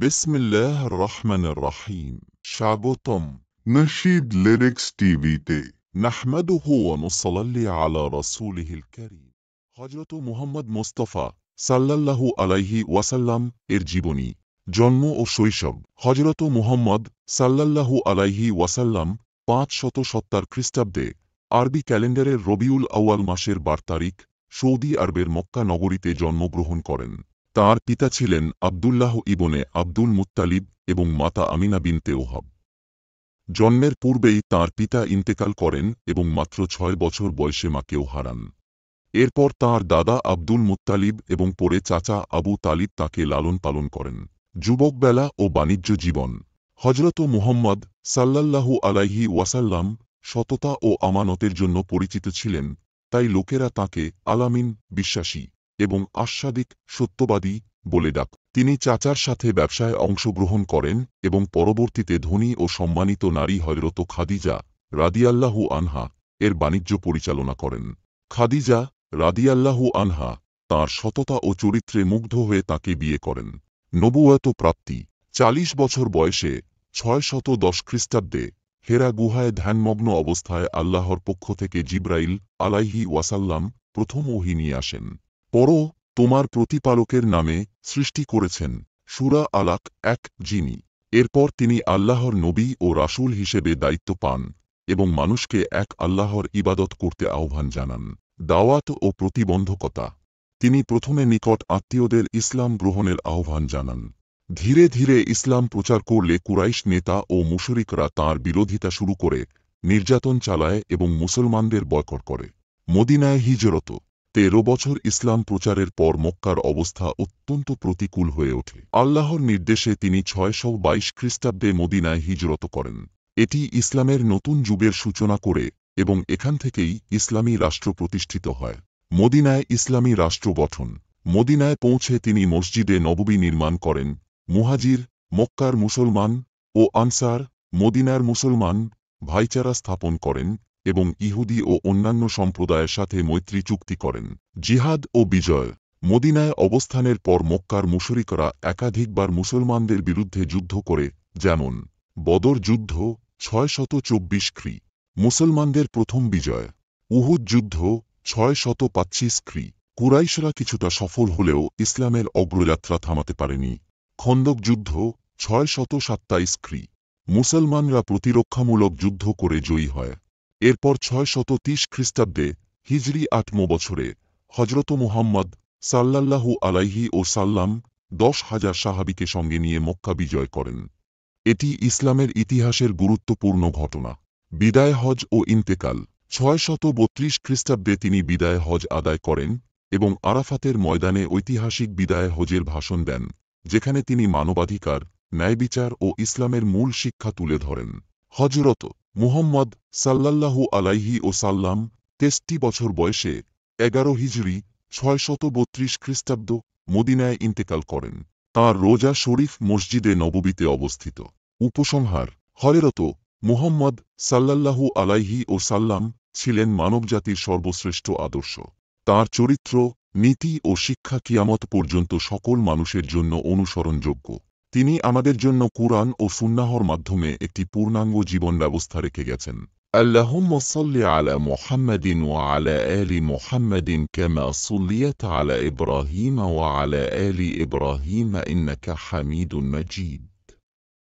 বিসমিল্লাহির রহমানির রহিম। স্বাগতম নশীদ লিরিক্স টিভিতে। নাহমাদুহু ওয়া নুসাল্লি আলা রাসূলিহিল কারীম। হযরত মুহাম্মদ মুস্তাফা সাল্লাল্লাহু আলাইহি ওয়াসাল্লাম এর জীবনী, জন্ম ও শৈশব। হযরত মুহাম্মদ সাল্লাল্লাহু আলাইহি ওয়াসাল্লাম 570 খ্রিস্টাব্দে আরবি ক্যালেন্ডারের রবিউল আউয়াল মাসের 12 তারিখ সৌদি আরবের মক্কা নগরীতে জন্মগ্রহণ করেন। তাঁর পিতা ছিলেন আবদুল্লাহ ইবনে আব্দুল মুত্তালিব এবং মাতা আমিনা বিনতে ওহাব। জন্মের পূর্বেই তাঁর পিতা ইন্তেকাল করেন এবং মাত্র 6 বছর বয়সে মাকেও হারান। এরপর তাঁর দাদা আব্দুল মুত্তালিব এবং পরে চাচা আবু তালিব তাঁকে লালন পালন করেন। যুবকবেলা ও বাণিজ্য জীবন। হযরত মুহাম্মদ সাল্লাল্লাহু আলাইহি ওয়াসাল্লাম সততা ও আমানতের জন্য পরিচিত ছিলেন, তাই লোকেরা তাঁকে আলামিন, বিশ্বাসী এবং আশ্বাদিক, সত্যবাদী বলে ডাক। তিনি চাচার সাথে ব্যবসায় অংশগ্রহণ করেন এবং পরবর্তীতে ধনী ও সম্মানিত নারী হযরত খাদিজা রাদিয়াল্লাহু আনহা এর বাণিজ্য পরিচালনা করেন। খাদিজা রাদিয়াল্লাহু আনহা তাঁর সততা ও চরিত্রে মুগ্ধ হয়ে তাঁকে বিয়ে করেন। নবুয়ত প্রাপ্তি। 40 বছর বয়সে 610 খ্রিস্টাব্দে হেরা গুহায় ধ্যানমগ্ন অবস্থায় আল্লাহর পক্ষ থেকে জিবরাইল আলাইহি ওয়াসাল্লাম প্রথম ওহী নিয়ে আসেন। পড়ো, তোমার প্রতিপালকের নামে সৃষ্টি করেছেন, সূরা আলাক 1 যিনি। এরপর তিনি আল্লাহর নবী ও রাসূল হিসেবে দায়িত্ব পান এবং মানুষকে এক আল্লাহর ইবাদত করতে আহ্বান জানান। দাওয়াত ও প্রতিবন্ধকতা। তিনি প্রথমে নিকট আত্মীয়দের ইসলাম গ্রহণের আহ্বান জানান। ধীরে ধীরে ইসলাম প্রচার করলে কুরাইশ নেতা ও মুশরিকরা তাঁর বিরোধিতা শুরু করে, নির্যাতন চালায় এবং মুসলমানদের বয়কট করে। মদিনায় হিজরত। 13 বছর ইসলাম প্রচারের পর মক্কার অবস্থা অত্যন্ত প্রতিকূল হয়ে ওঠে। আল্লাহর নির্দেশে তিনি 622 খ্রিস্টাব্দে মদিনায় হিজরত করেন। এটি ইসলামের নতুন যুগের সূচনা করে এবং এখান থেকেই ইসলামী রাষ্ট্র প্রতিষ্ঠিত হয়। মদিনায় ইসলামী রাষ্ট্র গঠন। মদিনায় পৌঁছে তিনি মসজিদে নববী নির্মাণ করেন। মুহাজির, মক্কার মুসলমান ও আনসার, মদিনার মুসলমান ভাইচারা স্থাপন করেন এবং ইহুদি ও অন্যান্য সম্প্রদায়ের সাথে মৈত্রী চুক্তি করেন। জিহাদ ও বিজয়। মদিনায় অবস্থানের পর মক্কার মুশরিকরা একাধিকবার মুসলমানদের বিরুদ্ধে যুদ্ধ করে, যেমন বদর যুদ্ধ 624 খ্রি। মুসলমানদের প্রথম বিজয়। উহুদ যুদ্ধ 625 খ্রি। কুরাইশরা কিছুটা সফল হলেও ইসলামের অগ্রযাত্রা থামাতে পারেনি। খন্দক যুদ্ধ 627 খ্রি। মুসলমানরা প্রতিরক্ষামূলক যুদ্ধ করে জয়ী হয়। এরপর 630 খ্রিস্টাব্দে হিজরি 8ম বছরে হযরত মুহাম্মদ সাল্লাল্লাহু আলাইহি ওয়াসাল্লাম 10,000 সাহাবীকে সঙ্গে নিয়ে মক্কা বিজয় করেন। এটি ইসলামের ইতিহাসের গুরুত্বপূর্ণ ঘটনা। বিদায় হজ ও ইন্তেকাল। 632 খ্রিস্টাব্দে তিনি বিদায় হজ আদায় করেন এবং আরাফাতের ময়দানে ঐতিহাসিক বিদায় হজের ভাষণ দেন, যেখানে তিনি মানবাধিকার, ন্যায়বিচার ও ইসলামের মূল শিক্ষা তুলে ধরেন। হযরত মুহাম্মদ সাল্লাল্লাহু আলাইহি ওয়াসাল্লাম 63 বছর বয়সে 11 হিজরি 632 খ্রিস্টাব্দ মদিনায় ইন্তেকাল করেন। তাঁর রোজা শরীফ মসজিদে নববীতে অবস্থিত। উপসংহার। হযরত মুহাম্মদ সাল্লাল্লাহু আলাইহি ওয়াসাল্লাম ছিলেন মানবজাতির সর্বশ্রেষ্ঠ আদর্শ। তাঁর চরিত্র, নীতি ও শিক্ষা কিয়ামত পর্যন্ত সকল মানুষের জন্য অনুসরণযোগ্য। তিনি আমাদের জন্য কুরআন ও সুন্নাহর মাধ্যমে একটি পূর্ণাঙ্গ জীবন ব্যবস্থা রেখে গেছেন। আল্লাহুম্মা সাল্লি আলা মুহাম্মাদিন ওয়া আলা আলি মুহাম্মাদিন কামা সাল্লাইতা আলা ইব্রাহিম ওয়া আলা আলি ইব্রাহিম ইন্নাকা হামিদুম মাজিদ।